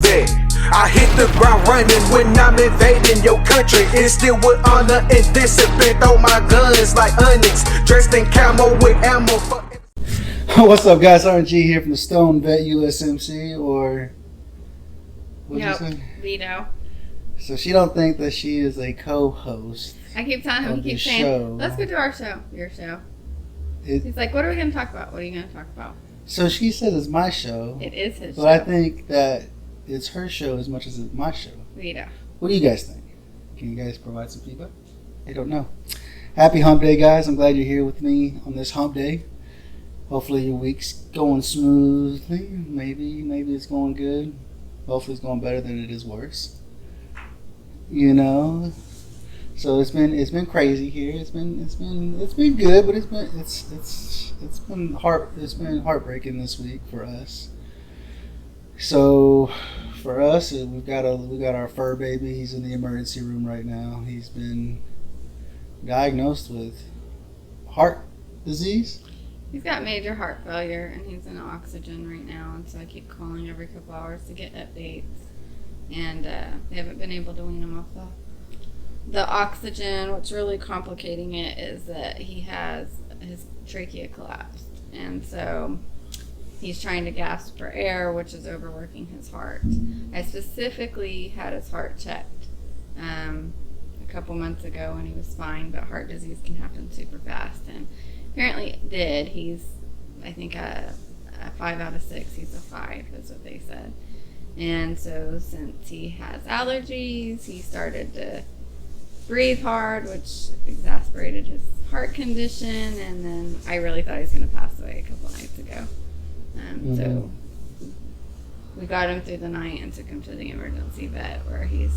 vet. I hit the ground running when I'm invading your country. Instill with honor and discipline. Throw my guns like onyx, dressed in camo with ammo. What's up, guys? RNG here from the STONED VET USMC, or what'd you say? Vito. So she don't think that she is a co-host. I keep telling him, he keeps saying, let's go to our show, your show. He's like, what are we going to talk about? What are you going to talk about? So she says it's my show. It is his show. But I think that it's her show as much as it's my show. Vito. What do you guys think? Can you guys provide some feedback? I don't know. Happy hump day, guys. I'm glad you're here with me on this hump day. Hopefully your week's going smoothly. Maybe it's going good. Hopefully it's going better than it is worse. You know. So it's been crazy here. It's been good, but it's been heartbreaking this week for us. So for us, we got our fur baby. He's in the emergency room right now. He's been diagnosed with heart disease. He's got major heart failure, and he's in oxygen right now, and so I keep calling every couple hours to get updates. And they haven't been able to wean him off the oxygen. What's really complicating it is that he has his trachea collapsed, and so he's trying to gasp for air, which is overworking his heart. I specifically had his heart checked a couple months ago, and he was fine, but heart disease can happen super fast, and apparently it did. He's, I think, a 5 out of 6. He's a 5, is what they said. And so since he has allergies, he started to breathe hard, which exacerbated his heart condition. And then I really thought he was going to pass away a couple nights ago. So we got him through the night and took him to the emergency vet, where he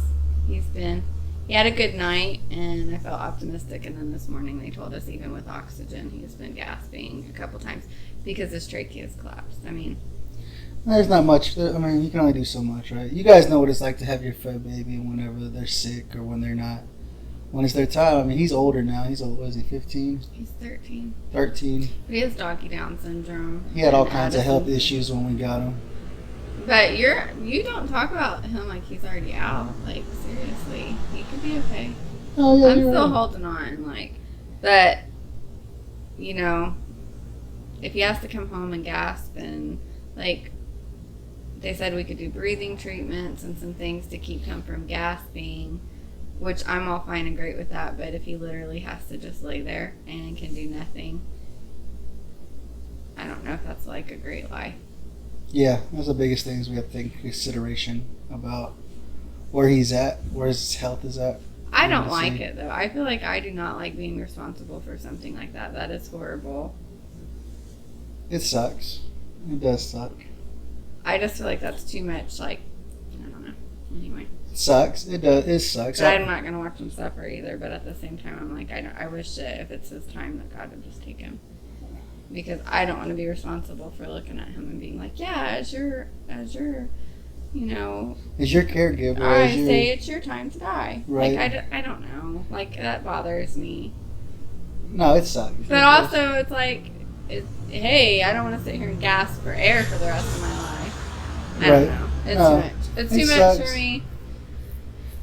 had a good night, and I felt optimistic. And then this morning they told us even with oxygen, he's been gasping a couple times because his trachea has collapsed. I mean, there's not much. I mean, you can only do so much, right? You guys know what it's like to have your fur baby whenever they're sick or when they're not. When it's their time. I mean, he's older now. He's old. What is he, 15? He's 13. 13. But he has doggy Down syndrome. He had all kinds of health issues when we got him. But you don't talk about him like he's already out. Like, seriously, he could be okay. Oh yeah, I'm still right. holding on. Like, but you know, if he has to come home and gasp, and like they said, we could do breathing treatments and some things to keep him from gasping, which I'm all fine and great with that. But if he literally has to just lay there and can do nothing, I don't know if that's like a great life. Yeah, that's the biggest things we have to take consideration about where he's at, where his health is at. I don't like it, though. I feel like I do not like being responsible for something like that. That is horrible. It sucks. It does suck. I just feel like that's too much, like, I don't know. Anyway. It sucks. It does. It sucks. But I'm not going to watch him suffer either, but at the same time, I'm like, I wish that if it's his time, that God would just take him. Because I don't want to be responsible for looking at him and being like, yeah, as your, you know, as your caregiver, I say it's your time to die. Right. Like, I don't know. Like, that bothers me. No, it sucks. But also, it's like, hey, I don't want to sit here and gasp for air for the rest of my life. I don't know. It's too much. It's too much for me.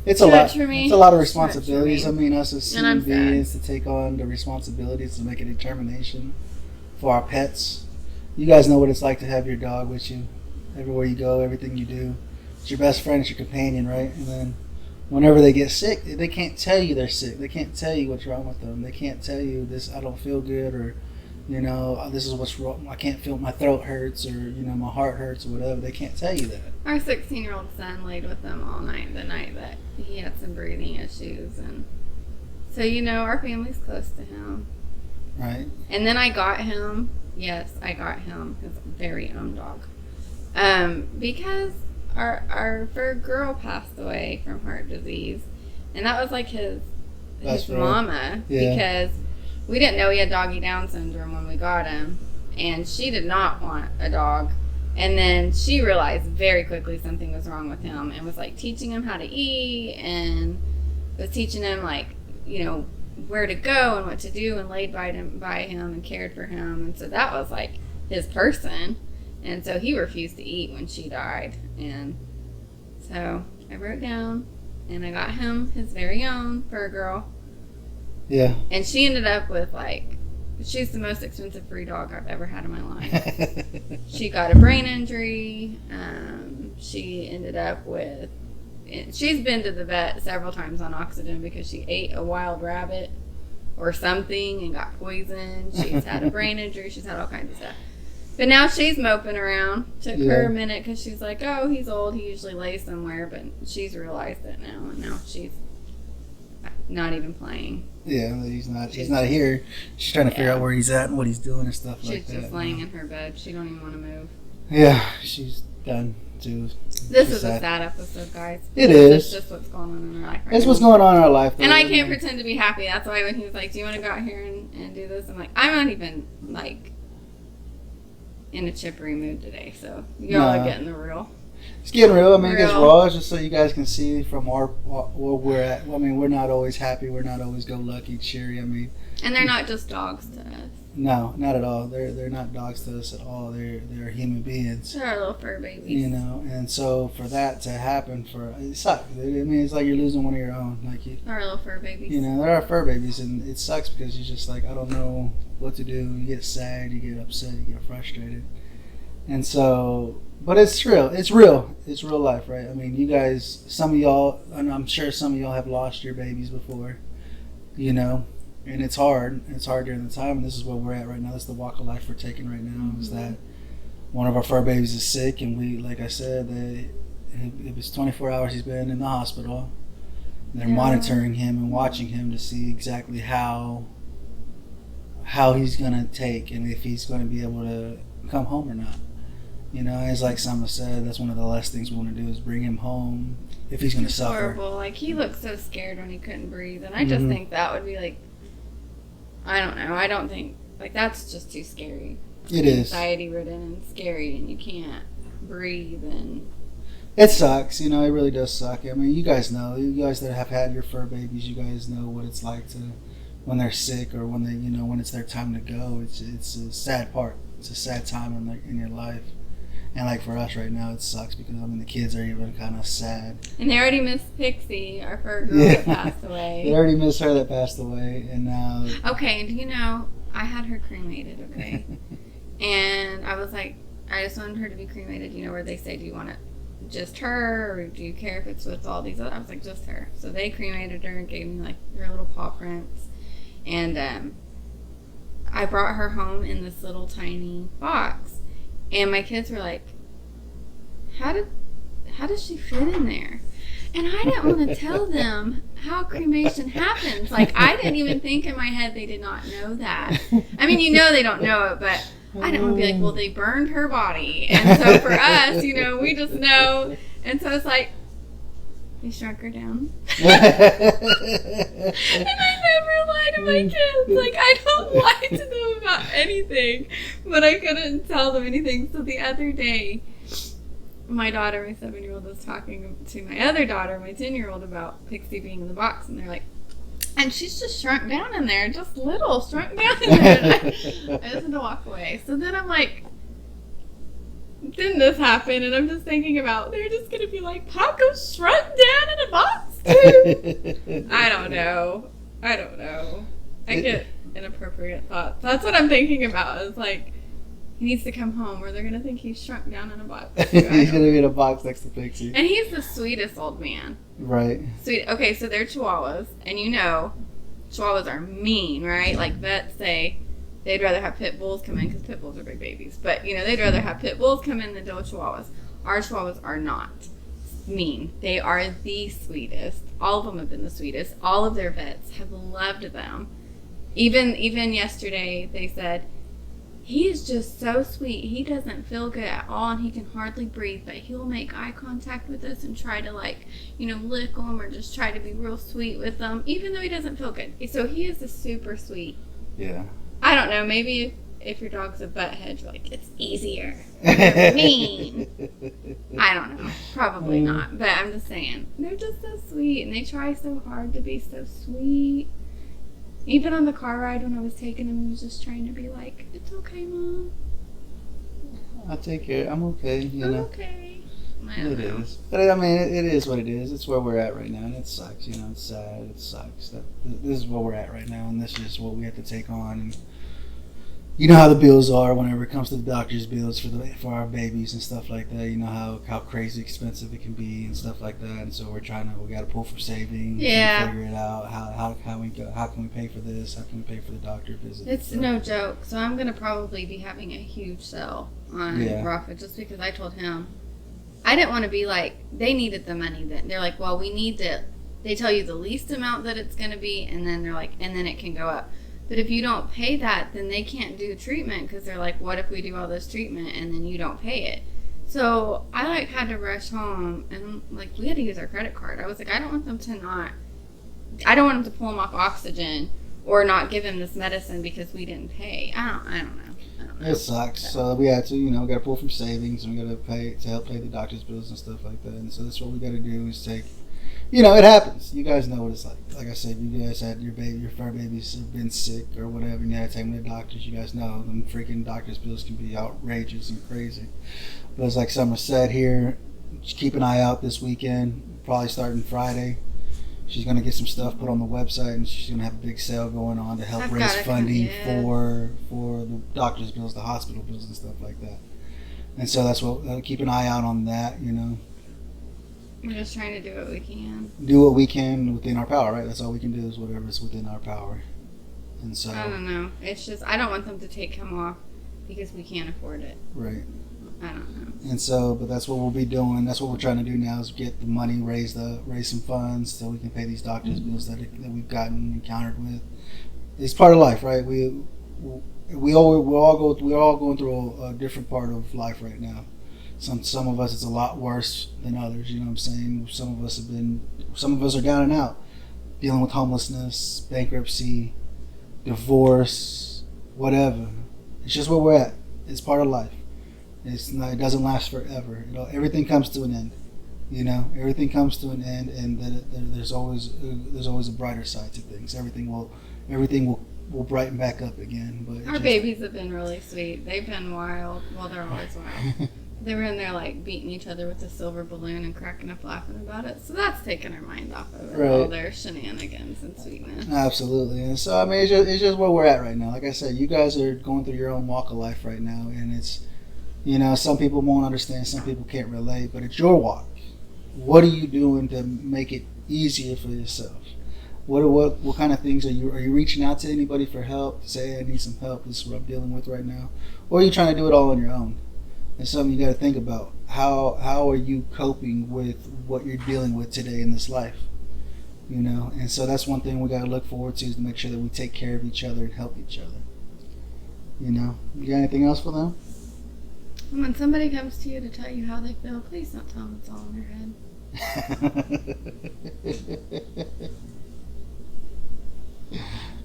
It's a lot. For me. It's a lot of responsibilities. I mean, us as human And I'm beings to take on the responsibilities to make a determination for our pets. You guys know what it's like to have your dog with you everywhere you go, everything you do. It's your best friend, it's your companion, right? And then whenever they get sick, they can't tell you they're sick. They can't tell you what's wrong with them. They can't tell you this, I don't feel good, or, you know, this is what's wrong. I can't feel, my throat hurts, or, you know, my heart hurts, or whatever. They can't tell you that. Our 16-year-old son laid with them all night, the night that he had some breathing issues. And so, you know, our family's close to him. Right. And then I got him, his very own dog. Because our fur girl passed away from heart disease. And that was like his mama. Yeah. Because we didn't know he had doggy Down syndrome when we got him. And she did not want a dog. And then she realized very quickly something was wrong with him, and was like teaching him how to eat, and was teaching him, like, you know, where to go and what to do, and laid by him and cared for him. And so that was like his person. And so he refused to eat when she died. And So I wrote down, and I got him his very own fur girl. Yeah. And she ended up with, like, she's the most expensive free dog I've ever had in my life. She got a brain injury. She ended up with, she's been to the vet several times on oxygen because she ate a wild rabbit or something and got poisoned. She's had a brain injury. She's had all kinds of stuff. But now she's moping around. Took her a minute because she's like, oh, he's old. He usually lays somewhere. But she's realized it now. And now she's not even playing. Yeah, he's not here. She's trying to figure out where he's at and what he's doing and stuff like that. She's just laying in her bed. She don't even want to move. Yeah, she's done too. This is a sad episode, guys. It is. It's just what's going on in our life right It's now. what's going on in our life. Though. And I can't pretend to be happy. That's why when he was like, do you want to go out here and do this? I'm like, I'm not even, like, in a chippery mood today. So y'all are getting the real. It's getting real. I mean, it gets raw. It's just so you guys can see from where we're at. I mean, we're not always happy. We're not always go-lucky, cheery. I mean, and they're not just dogs to us. No, not at all. They're not dogs to us at all. They're human beings. They're our little fur babies. You know, and so for that to happen, it sucks. I mean, it's like you're losing one of your own. Like our little fur babies. You know, they're our fur babies, and it sucks because you're just like, I don't know what to do. You get sad, you get upset, you get frustrated, and so. But it's real. It's real. It's real life, right? I mean, you guys, some of y'all, and I'm sure some of y'all have lost your babies before, you know, and it's hard. It's hard during the time, and this is where we're at right now. This is the walk of life we're taking right now, is that one of our fur babies is sick, and we, like I said, it was 24 hours he's been in the hospital. They're monitoring him and watching him to see exactly how he's going to take and if he's going to be able to come home or not. You know, as like Sama said, that's one of the last things we want to do is bring him home if he's going to suffer. Horrible. Like, he looked so scared when he couldn't breathe. And I just think that would be like, I don't know. I don't think, like, that's just too scary. It is. Anxiety ridden and scary, and you can't breathe. And it sucks. You know, it really does suck. I mean, you guys know. You guys that have had your fur babies, you guys know what it's like to, when they're sick or when they, you know, when it's their time to go. It's a sad part. It's a sad time in your life. And like for us right now, it sucks because I mean the kids are even kind of sad. And they already missed Pixie, our fur girl that passed away. They already missed her that passed away, and now. Okay, and you know, I had her cremated. Okay, and I was like, I just wanted her to be cremated. You know where they say, do you want it just her, or do you care if it's with all these other? I was like, just her. So they cremated her and gave me like her little paw prints, and I brought her home in this little tiny box. And my kids were like, how does she fit in there? And I didn't want to tell them how cremation happens. Like, I didn't even think in my head they did not know that. I mean, you know they don't know it, but I didn't want to be like, well, they burned her body. And so for us, you know, we just know. And so it's like, they shrunk her down. And I never lie to my kids. Like, I don't lie to them about anything. But I couldn't tell them anything. So the other day, my daughter, my 7-year-old, was talking to my other daughter, my 10-year-old, about Pixie being in the box. And they're like, and she's just shrunk down in there. Just little, shrunk down in there. And I just had to walk away. So then I'm like, then this happened, and I'm just thinking about, they're just going to be like, Paco's shrunk down in a box, too. I don't know. I get inappropriate thoughts. That's what I'm thinking about, is like, he needs to come home, or they're going to think he's shrunk down in a box. He's going to be in a box next to Pixie. And he's the sweetest old man. Right. Sweet. Okay, so they're Chihuahuas, and you know, Chihuahuas are mean, right? Like vets say, they'd rather have pit bulls come in, because pit bulls are big babies. But, you know, they'd rather have pit bulls come in than deal with Chihuahuas. Our Chihuahuas are not mean. They are the sweetest. All of them have been the sweetest. All of their vets have loved them. Even yesterday, they said, he is just so sweet. He doesn't feel good at all, and he can hardly breathe, but he'll make eye contact with us and try to, like, you know, lick them or just try to be real sweet with them, even though he doesn't feel good. So he is a super sweet. Yeah. I don't know. Maybe if your dog's a butthead, you're like, it's easier. You're mean. I don't know. Probably not. But I'm just saying. They're just so sweet. And they try so hard to be so sweet. Even on the car ride when I was taking him, he was just trying to be like, it's okay, Mom. I'll take care. I'm okay. You know. Okay. It is. But I mean, it is what it is. It's where we're at right now, and it sucks. You know, it's sad. It sucks. This is where we're at right now, and this is what we have to take on. And you know how the bills are whenever it comes to the doctor's bills for our babies and stuff like that. You know how crazy expensive it can be and stuff like that. And so we got to pull from savings and figure it out. How can we pay for this? How can we pay for the doctor visit? It's no joke. So I'm gonna probably be having a huge sale on Rafa just because I told him I didn't want to be like they needed the money. Then they're like, well, we need to. They tell you the least amount that it's gonna be, and then they're like, and then it can go up. But if you don't pay that, then they can't do treatment because they're like, what if we do all this treatment and then you don't pay it? So I had to rush home and we had to use our credit card. I was like, I don't want them to pull him off oxygen or not give him this medicine because we didn't pay. I don't know. It sucks. So we had to, we got to pull from savings and we got to pay to help pay the doctor's bills and stuff like that. And so that's what we got to do is take. It happens. You guys know what it's like. Like I said, you guys had your fur babies have been sick or whatever, and you had to take them to the doctors. You guys know them freaking doctor's bills can be outrageous and crazy. But it's like Summer said here, just keep an eye out this weekend, probably starting Friday. She's going to get some stuff put on the website, and she's going to have a big sale going on to help raise funding for the doctor's bills, the hospital bills, and stuff like that. And so that's what, keep an eye out on that, We're just trying to do what we can. Do what we can within our power, right? That's all we can do is whatever is within our power. And so I don't know. It's just I don't want them to take him off because we can't afford it. Right. I don't know. And so, but that's what we'll be doing. That's what we're trying to do now is get the money, raise some funds so we can pay these doctors' bills that we've gotten encountered with. It's part of life, right? We're all going through a different part of life right now. Some of us it's a lot worse than others, you know what I'm saying? Some of us are down and out, dealing with homelessness, bankruptcy, divorce, whatever. It's just where we're at. It's part of life. It doesn't last forever. Everything comes to an end. Everything comes to an end, and there's always a brighter side to things. Everything will brighten back up again. But our babies have been really sweet. They've been wild. Well, they're always wild. They were in there beating each other with a silver balloon and cracking up laughing about it. So that's taken our mind off of it. Right. All their shenanigans and sweetness. Absolutely. And so, I mean, it's just where we're at right now. Like I said, you guys are going through your own walk of life right now. And it's, some people won't understand. Some people can't relate. But it's your walk. What are you doing to make it easier for yourself? What kind of things are you reaching out to anybody for help? To say, hey, I need some help. This is what I'm dealing with right now. Or are you trying to do it all on your own? It's something you got to think about. How are you coping with what you're dealing with today in this life? And so that's one thing we got to look forward to is to make sure that we take care of each other and help each other. You got anything else for them? When somebody comes to you to tell you how they feel, please don't tell them it's all in their head.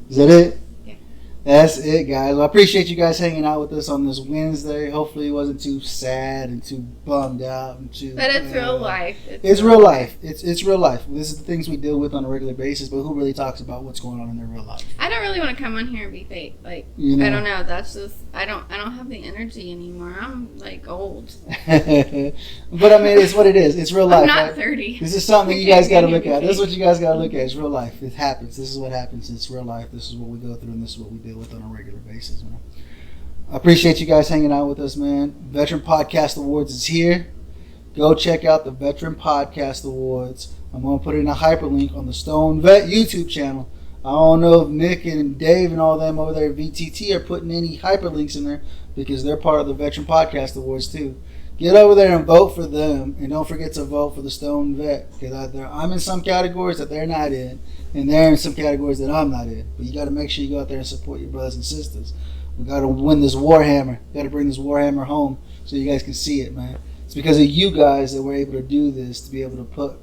Is that it? Yeah. That's it, guys. Well, I appreciate you guys hanging out with us on this Wednesday. Hopefully it wasn't too sad and too bummed out and too. But it's real life. It's real life. It's real life. This is the things we deal with on a regular basis. But who really talks about what's going on in their real life? I don't really want to come on here and be fake. I don't know. That's just I don't have the energy anymore. I'm old. But I mean, it's what it is. It's real life. I'm not right? 30. This is something you guys got to look at. This is what you guys got to look at. It's real life. It happens. This is what happens. It's real life. This is what we go through, and this is what we deal with on a regular basis, man. I appreciate you guys hanging out with us, man. Veteran Podcast Awards is here. Go check out the Veteran Podcast Awards. I'm going to put it in a hyperlink on the Stone Vet YouTube channel. I don't know if Nick and Dave and all them over there at VTT are putting any hyperlinks in there because they're part of the Veteran Podcast Awards too. Get over there and vote for them, and don't forget to vote for the Stone Vet because I'm in some categories that they're not in, and they're in some categories that I'm not in. But you got to make sure you go out there and support your brothers and sisters. We got to win this Warhammer. We got to bring this Warhammer home so you guys can see it, man. It's because of you guys that we're able to do this, to be able to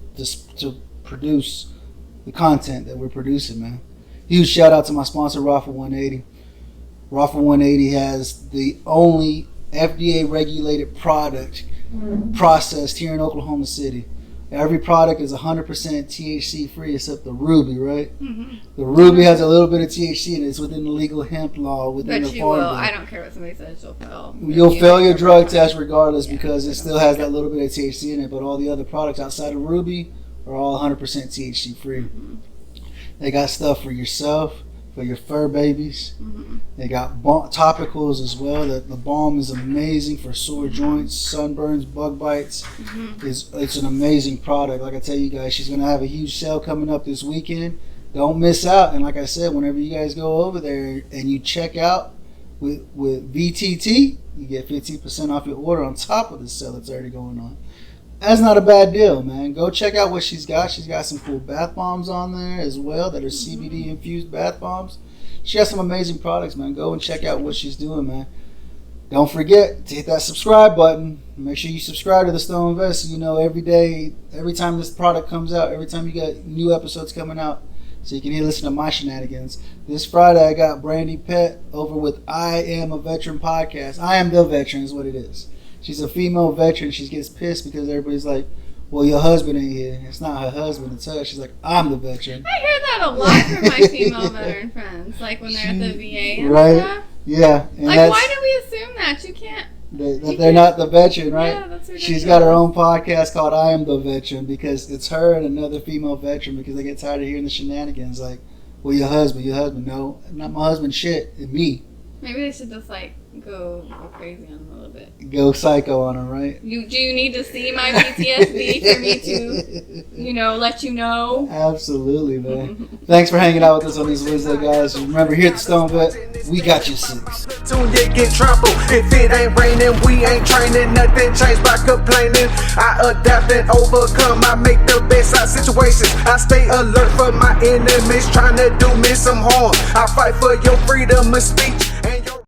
to produce the content that we're producing, man. Huge shout out to my sponsor, Rafa 180. Rafa 180 has the only FDA regulated product processed here in Oklahoma City. Every product is 100% THC free except the Ruby, right? Mm-hmm. The Ruby has a little bit of THC in it. It's within the legal hemp law, within But the you farm will. bill. I don't care what somebody says. You'll fail. You'll fail your drug test regardless Yeah, because it still has that little bit of THC in it. But all the other products outside of Ruby are all 100% THC free. Mm-hmm. They got stuff for yourself, for your fur babies. Mm-hmm. They got topicals as well. The balm is amazing for sore joints, sunburns, bug bites. Mm-hmm. It's an amazing product. Like I tell you guys, she's going to have a huge sale coming up this weekend. Don't miss out. And like I said, whenever you guys go over there and you check out with VTT, you get 15% off your order on top of the sale that's already going on. That's not a bad deal, man. Go check out what she's got. She's got some cool bath bombs on there as well that are CBD infused bath bombs. She has some amazing products, man. Go and check out what she's doing, man. Don't forget to hit that subscribe button. Make sure you subscribe to the Stone Vet so you know every day, every time this product comes out, every time you got new episodes coming out, so you can listen to my shenanigans. This Friday, I got Brandy Pett over with I Am a Veteran podcast. I Am the Veteran is what it is. She's a female veteran. She gets pissed because everybody's like, well, your husband ain't here. It's not her husband, it's her. She's like, I'm the veteran. I hear that a lot from my female veteran friends, like when they're at the VA and right? stuff. Yeah. And like, why do we assume that? You can't. That they're not the veteran, right? Yeah, that's ridiculous. She's got her own podcast called I Am the Veteran because it's her and another female veteran because they get tired of hearing the shenanigans like, well, your husband. No, not my husband, shit, it's me. Maybe they should just like go crazy on them a little bit. Go psycho on her, right? Do you need to see my PTSD for me to, let you know? Absolutely, man. Thanks for hanging out with us on this Wednesday, guys. Remember, here at the Stone Vet, we got you six. Soon you get trampled. If it ain't raining, we ain't training. Nothing changed by complaining. I adapt and overcome. I make the best out of situations. I stay alert for my enemies trying to do me some harm. I fight for your freedom of speech and your